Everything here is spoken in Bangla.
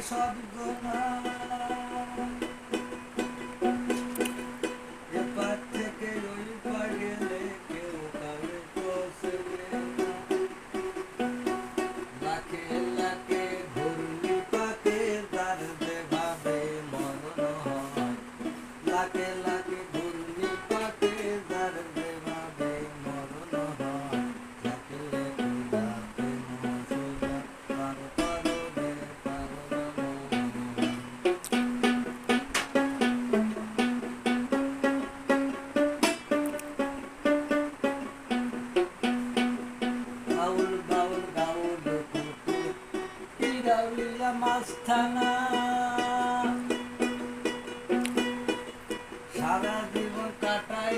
সর্বনাশ এপার থেকে ওই পার গেলে কেউ কাউরে পৌঁছবে না লাখে লাখে ঘূর্ণি পাকে তার যেভাবে মরণ হয় লাখে লাখে ঘূর্ণি পাকে তার যেভাবে মরণ হয় থাকলে খোদাতে মসুরা পার করো রে পারো না বাউল বাউল গাউল কুকুর গাউলিয়া মাস্তানা সারা জীবন কাটাই